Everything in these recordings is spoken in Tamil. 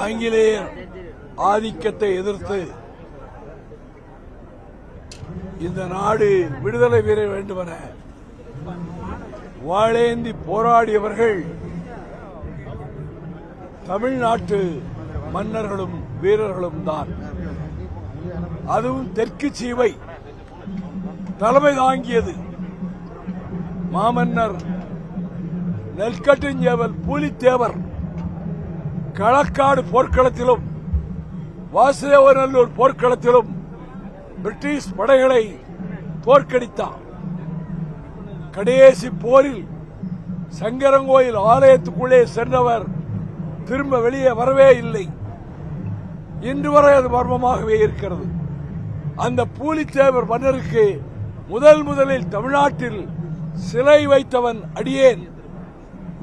ஆங்கிலேயர் ஆதிக்கத்தை எதிர்த்து இந்த நாடு விடுதலை பெற வேண்டுமென வாளேந்தி போராடியவர்கள் தமிழ்நாட்டு மன்னர்களும் வீரர்களும் தான். அதுவும் தெற்கு சீமை தலைமை தாங்கியது. மாமன்னர் நெற்கட்டுஞ்சேவல் பூலித்தேவர் களக்காடு போர்க்களத்திலும் வாசுதேவநல்லூர் போர்க்களத்திலும் பிரிட்டிஷ் படைகளை தோற்கடித்தார். கடைசி போரில் சங்கரங்கோயில் ஆலயத்துக்குள்ளே சென்றவர் திரும்ப வெளியே வரவே இல்லை. இன்று வரை அது மர்மமாகவே இருக்கிறது. அந்த பூலித்தேவர் மன்னருக்கு முதலில் தமிழ்நாட்டில் சிலை வைத்தவன் அடியேன்.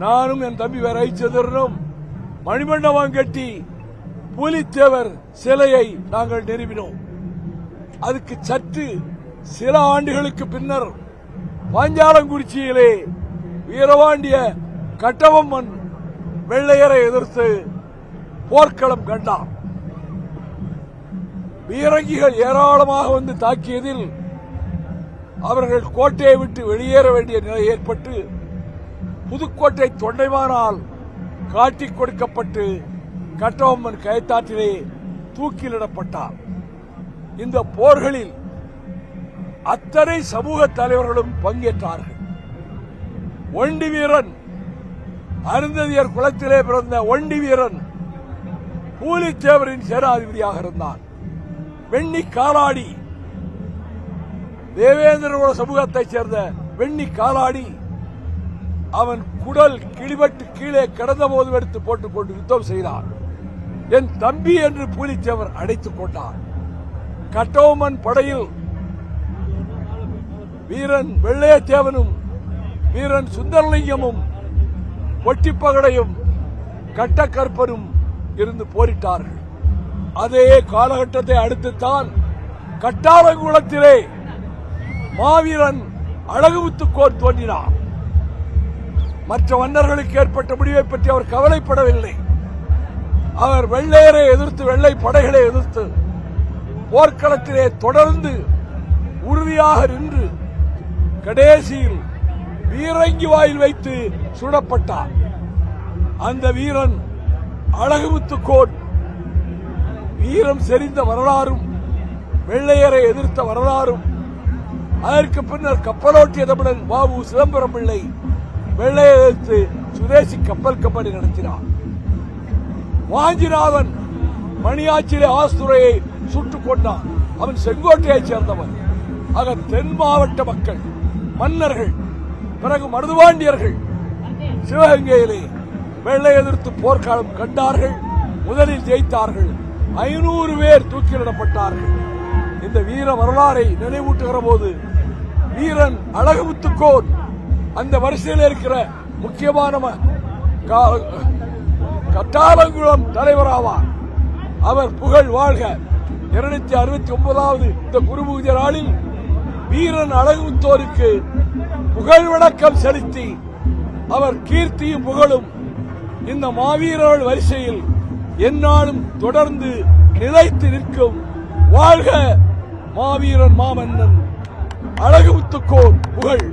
நானும் என் தம்பி ரவிச்சந்திரனும் மணிமண்டபம் கட்டி பூலித்தேவர் சிலையை நாங்கள் நிறுவினோம். அதுக்கு சற்று சில ஆண்டுகளுக்கு பின்னர் பாஞ்சாலங்குறிச்சியிலே வீரபாண்டிய கட்டபொம்மன் வெள்ளையரை எதிர்த்து போர்க்களம் கண்டார். பீரங்கிகள் ஏராளமாக வந்து தாக்கியதில் அவர்கள் கோட்டையை விட்டு வெளியேற வேண்டிய நிலை ஏற்பட்டு புதுக்கோட்டை தொண்டைமானால் காட்டிக் கொடுக்கப்பட்டு கட்டபொம்மன் கயத்தாற்றிலே தூக்கிலிடப்பட்டார். இந்த போர்களில் அத்தனை சமூக தலைவர்களும் பங்கேற்றார்கள். ஒண்டி வீரன், அருந்ததியர் குலத்திலே பிறந்த ஒண்டி வீரன் பூலித்தேவரின் சேனாதிபதியாக இருந்தான். வெண்ணி காலாடி, தேவேந்திர குல சமூகத்தைச் சேர்ந்த வெண்ணி காலாடி, அவன் குடல் கிழிபட்டு கீழே கிடந்த போது எடுத்து போட்டுக் கொண்டு யுத்தம் செய்தார். என் தம்பி என்று பூலித்தேவர் அடைத்துக் கொண்டார். கட்டபொம்மன் படையில் வீரன் வெள்ளையத்தேவனும் வீரன் சுந்தரலிங்கமும் ஒட்டிப்பகடையும் கட்டக்கற்பரும் இருந்து போரிட்டார்கள். அதே காலகட்டத்தை அடுத்துத்தான் கட்டாளங்குளத்திலே மாவீரன் அழகுமுத்துக்கோன் தோன்றினார். மற்ற மன்னர்களுக்கு ஏற்பட்ட முடிவை பற்றி அவர் கவலைப்படவில்லை. அவர் வெள்ளையரை எதிர்த்து, வெள்ளை படைகளை எதிர்த்து போர்க்களத்திலே தொடர்ந்து உறுதியாக நின்று கடைசியில் வீரங்கி வாயில் வைத்து சுடப்பட்டார். அந்த வீரன் அழகுமுத்துக்கோன் வீரம் செறிந்த வரலாறும் வெள்ளையரை எதிர்த்த வரலாறும், அதற்கு பின்னர் கப்பலோட்டிய தமிழன் பாபு சிதம்பரம் பிள்ளை வெள்ளையை எதிர்த்து சுதேசி கப்பல் கம்பெனி நடத்தினார். வாஞ்சிநாதன் மணியாச்சிலே ஆஸ்துரையை சுட்டுக் கொண்டான். அவன் செங்கோட்டையைச் சேர்ந்தவன். ஆக தென் மாவட்ட மக்கள், மன்னர்கள், பிறகு மருதுபாண்டியர்கள் சிவகங்கையிலே வெள்ளை எதிர்த்து போர்க்காலம் கண்டார்கள். முதலில் ஜெயித்தார்கள். 500 பேர் தூக்கிலிடப்பட்டார்கள். இந்த வீர வரலாறை நினைவூட்டுகிற போது வீரன் அழகுமுத்துக்கோன் அந்த வரிசையில் இருக்கிற முக்கியமான கட்டாளங்குளம் தலைவராவார். அவர் புகழ் வாழ்க. 269வது இந்த குருபூஜை நாளில் வீரன் அழகுமுத்தோருக்கு புகழ் வணக்கம் செலுத்தி அவர் கீர்த்தியும் புகழும் இந்த மாவீரர்கள் வரிசையில் எந்நாளும் தொடர்ந்து நிலைத்து நிற்கும். வாழ்க மாவீரன் மாமன்னன் அழகுமுத்துக்கோன் புகழ்.